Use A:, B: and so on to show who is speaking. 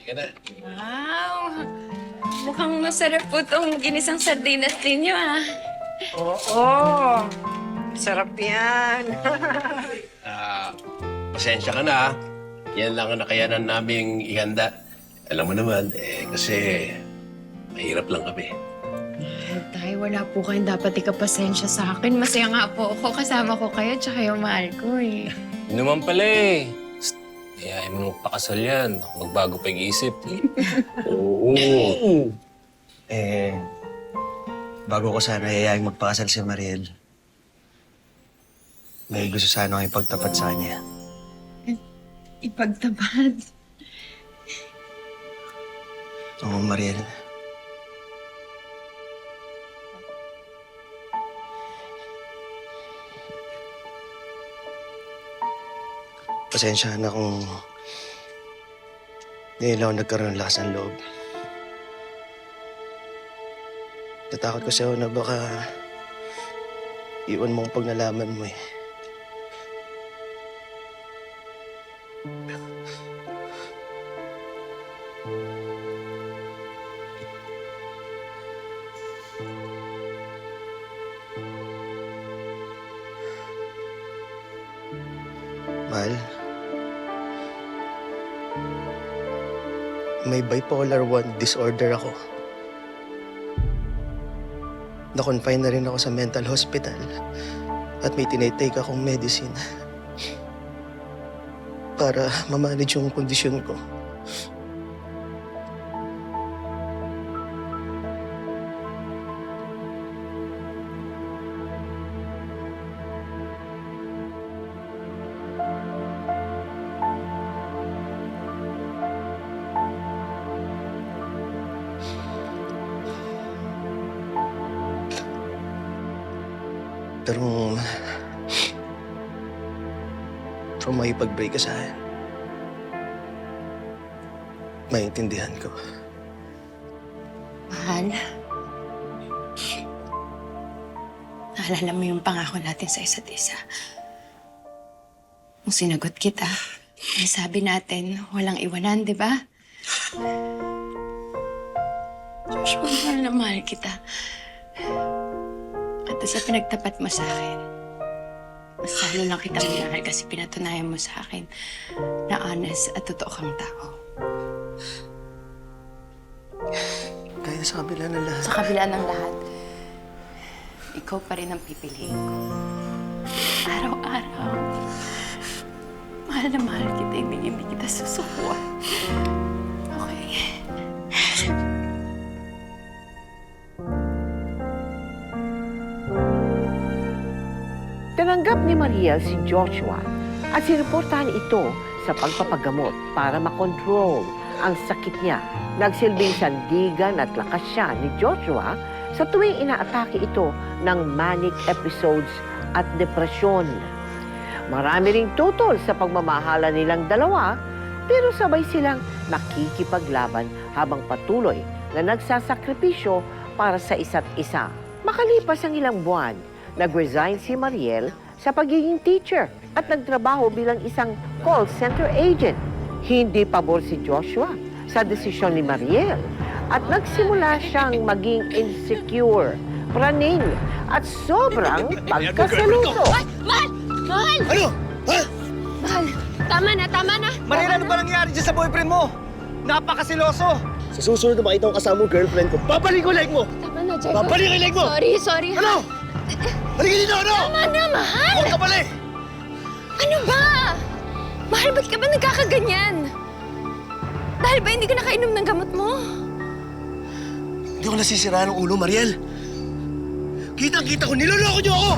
A: ka na.
B: Wow! Mukhang masarap po itong ginisang sardinas ninyo, ah.
C: Oo. Sarap yan.
A: Pasensya ka na. Yan lang ang nakayanan naming ihanda. Alam mo naman, kasi mahirap lang kami.
B: Tay, wala po kayong dapat ikapasensya sa akin. Masaya nga po ako. Kasama ko kayo, tsaka yung mahal ko, eh.
D: Yun naman pala eh. Kaya mo magpakasal yan. Magbago pa yung isip.
A: Oo.
E: Bago ko sana yayaing magpakasal si Mariel, may gusto sana akong ipagtapat sa kanya.
B: Ipagtabad.
E: Oo, Mariel. Pasensya na kung ngayon lang ako nagkaroon ng lakas ng loob. Natakot kasi ako na baka iwan mo ang pag nalaman mo eh. Mahal, may bipolar 1 disorder ako. Na-confine na rin ako sa mental hospital at may tinitake akong medicine para ma-manage yung kondisyon ko. Pero kung makipag-break ka sa akin, maintindihan ko.
B: Mahal. Naalala mo yung pangako natin sa isa't isa. Nung sinagot kita, ay sabi natin, walang iwanan, di ba? Joshua, mahal na mahal kita. At sa pinagtapat mo sa akin, mas lalo lang kita minahal kasi pinatunayan mo sa akin na honest at totoo kang tao.
E: Kaya sa kabila ng lahat.
B: Sa kabila ng lahat, ikaw pa rin ang pipiliin ko. Araw-araw. Mahal na mahal kita, hindi kita susukuan. Okay?
F: Tinanggap ni Mariel si Joshua at sinuportahan ito sa pagpapagamot para makontrol ang sakit niya. Nagsilbing sandigan at lakas siya ni Joshua sa tuwing inaatake ito ng manic episodes at depresyon. Marami ring tutol sa pagmamahala nilang dalawa, pero sabay silang nakikipaglaban habang patuloy na nagsasakripisyo para sa isa't isa. Makalipas ang ilang buwan, nag-resign si Mariel sa pagiging teacher at nagtrabaho bilang isang call center agent. Hindi pabor si Joshua sa desisyon ni Mariel at nagsimula siyang maging insecure, praning at sobrang pagkaseloso.
B: Mahal! Mahal!
E: Ano? Ha?
B: Mahal! Tama na, tama na!
E: Mariel, ano ba nangyari dyan sa boyfriend mo? Napakasiloso! Sa susunod na makita kong kasama mo girlfriend ko, babalik ko like mo!
B: Tama na, Diego.
E: Babalik ko like mo!
B: Sorry.
E: Ano? Halika dito, ano?
B: Tama na, mahal!
E: Huwag ka pala eh!
B: Ano ba? Mahal, ba't ka ba nagkakaganyan? Dahil ba hindi ka nakainom ng gamot mo?
E: Hindi ko nasisiraan ng ulo, Mariel. Kitang-kita ko, niloloko niyo ako!